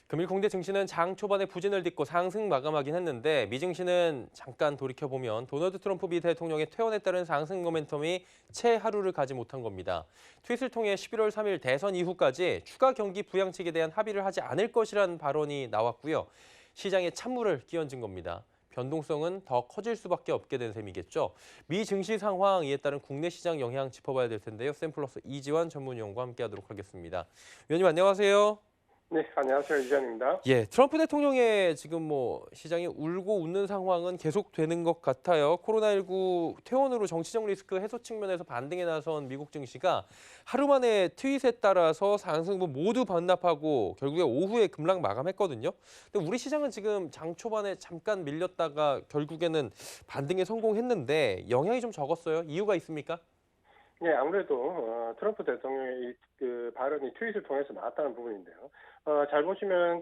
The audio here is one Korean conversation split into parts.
금일 공대 증시는 장 초반에 부진을 딛고 상승 마감하긴 했는데 미증시는 잠깐 돌이켜보면 도널드 트럼프 미 대통령의 퇴원에 따른 상승 모멘텀이 채 하루를 가지 못한 겁니다. 트윗을 통해 11월 3일 대선 이후까지 추가 경기 부양책에 대한 합의를 하지 않을 것이라는 발언이 나왔고요. 시장에 찬물을 끼얹은 겁니다. 변동성은 더 커질 수밖에 없게 된 셈이겠죠. 미 증시 상황, 이에 따른 국내 시장 영향 짚어봐야 될 텐데요. 샘플러스 이지환 전문위원과 함께하도록 하겠습니다. 위원님 안녕하세요. 네, 안녕하세요. 이jan입니다. 예, 트럼프 대통령의 지금 시장이 울고 웃는 상황은 계속되는 것 같아요. 코로나19 퇴원으로 정치적 리스크 해소 측면에서 반등에 나선 미국 증시가 하루 만에 트윗에 따라서 상승분 모두 반납하고 결국에 오후에 급락 마감했거든요. 근데 우리 시장은 지금 장 초반에 잠깐 밀렸다가 결국에는 반등에 성공했는데 영향이 좀 적었어요. 이유가 있습니까? 네, 아무래도 트럼프 대통령의 그 발언이 트윗을 통해서 나왔다는 부분인데요. 잘 보시면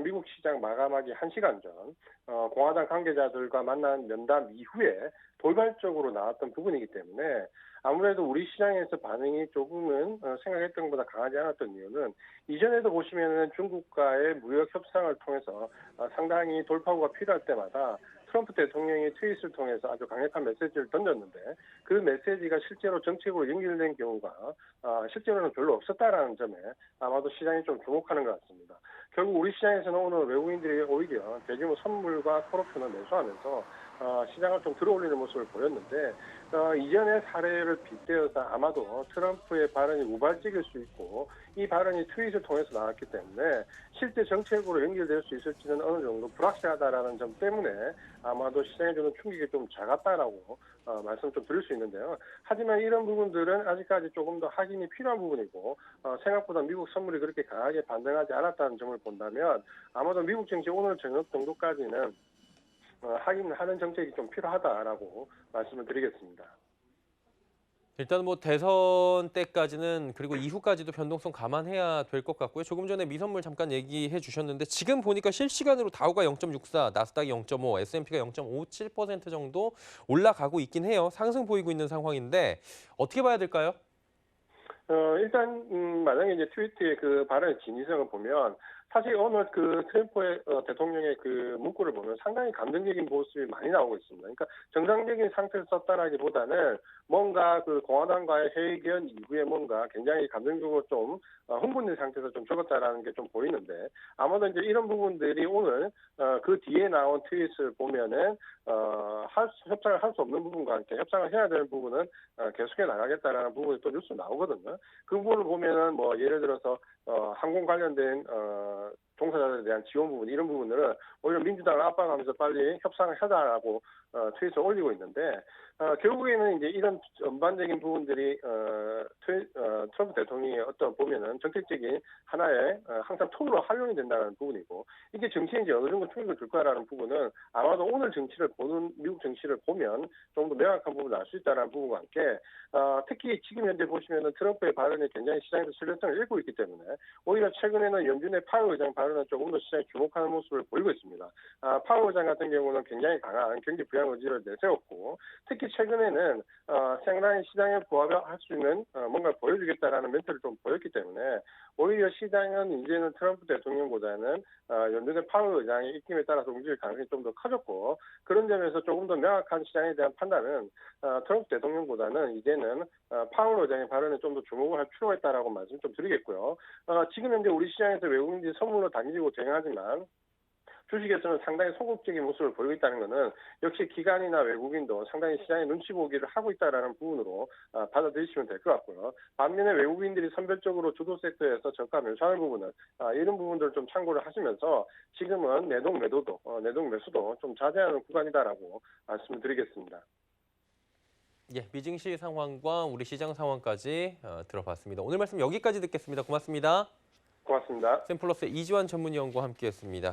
미국 시장 마감하기 1시간 전 공화당 관계자들과 만난 면담 이후에 돌발적으로 나왔던 부분이기 때문에 아무래도 우리 시장에서 반응이 조금은 생각했던 것보다 강하지 않았던 이유는 이전에도 보시면은 중국과의 무역 협상을 통해서 상당히 돌파구가 필요할 때마다 트럼프 대통령이 트윗을 통해서 아주 강력한 메시지를 던졌는데 그 메시지가 실제로 정책으로 연결된 경우가 실제로는 별로 없었다라는 점에 아마도 시장이 좀 주목하는 것 같습니다. 결국 우리 시장에서는 오늘 외국인들이 오히려 대규모 선물과 코로프를 매수하면서 시장을 좀 들어올리는 모습을 보였는데 이전의 사례를 빗대어서 아마도 트럼프의 발언이 우발적일 수 있고 이 발언이 트윗을 통해서 나왔기 때문에 실제 정책으로 연결될 수 있을지는 어느 정도 불확실하다라는 점 때문에 아마도 시장에 주는 충격이 좀 작았다라고 말씀 좀 드릴 수 있는데요. 하지만 이런 부분들은 아직까지 조금 더 확인이 필요한 부분이고 생각보다 미국 선물이 그렇게 강하게 반등하지 않았다는 점을 본다면 아마도 미국 증시 오늘 저녁 정도까지는 확인하는 정책이 좀 필요하다라고 말씀을 드리겠습니다. 일단 대선 때까지는 그리고 이후까지도 변동성 감안해야 될 것 같고요. 조금 전에 미선물 잠깐 얘기해 주셨는데 지금 보니까 실시간으로 다우가 0.64, 나스닥이 0.5, S&P가 0.57% 정도 올라가고 있긴 해요. 상승 보이고 있는 상황인데 어떻게 봐야 될까요? 일단 만약에 이제 트위터의 그 발언의 진위성을 보면 사실 오늘 그 트럼프의 대통령의 그 문구를 보면 상당히 감정적인 모습이 많이 나오고 있습니다. 그러니까 정상적인 상태를 썼다라기보다는 뭔가 그 공화당과의 회견 이후에 뭔가 굉장히 감정적으로 좀 흥분된 상태에서 좀 적었다라는 게 좀 보이는데 아마도 이제 이런 부분들이 오늘 그 뒤에 나온 트윗을 보면은 협상을 할 수 없는 부분과 함께 협상을 해야 되는 부분은 계속해 나가겠다라는 부분이 또 뉴스 나오거든요. 그 부분을 보면은 예를 들어서 항공 관련된 종사자들에 대한 지원 부분 이런 부분들은 오히려 민주당을 압박하면서 빨리 협상을 하자라고 트윗을 올리고 있는데 결국에는 이제 이런 전반적인 부분들이 트럼프 대통령의 어떤 보면은 정책적인 하나의 항상 툴로 활용이 된다는 부분이고 이게 정치에 이제 어느 정도 충격을 줄 거라는 부분은 아마도 오늘 정치를 보는 미국 정치를 보면 좀 더 명확한 부분을 알 수 있다는 부분과 함께 특히 지금 현재 보시면은 트럼프의 발언이 굉장히 시장에서 신뢰성을 잃고 있기 때문에 오히려 최근에는 연준의 파월 의장 발언은 조금 더 시장에 주목하는 모습을 보이고 있습니다. 파월 의장 같은 경우는 굉장히 강한 경기 부양 의지를 내세웠고 특히 최근에는 상당히 시장에 부합할 수 있는 뭔가를 보여주겠다라는 멘트를 좀 보였기 때문에 오히려 시장은 이제는 트럼프 대통령보다는 연준의 파월 의장의 입김에 따라서 움직일 가능성이 좀 더 커졌고 그런 점에서 조금 더 명확한 시장에 대한 판단은 트럼프 대통령보다는 이제는 파월 의장의 발언에 좀 더 주목을 할 필요가 있다라고 말씀 좀 드리겠고요. 지금 현재 우리 시장에서 외국인들이 선물로 당기고 대응하지만 주식에서는 상당히 소극적인 모습을 보이고 있다는 것은 역시 기관이나 외국인도 상당히 시장에 눈치 보기를 하고 있다는 부분으로 받아들이시면 될 것 같고요. 반면에 외국인들이 선별적으로 주도 섹터에서 저가 매수하는 부분은 이런 부분들을 좀 참고를 하시면서 지금은 내동 매수도 좀 자제하는 구간이다라고 말씀을 드리겠습니다. 예, 미증시 상황과 우리 시장 상황까지 들어봤습니다. 오늘 말씀 여기까지 듣겠습니다. 고맙습니다. 고맙습니다. 샘플러스 이지환 전문위원과 함께했습니다.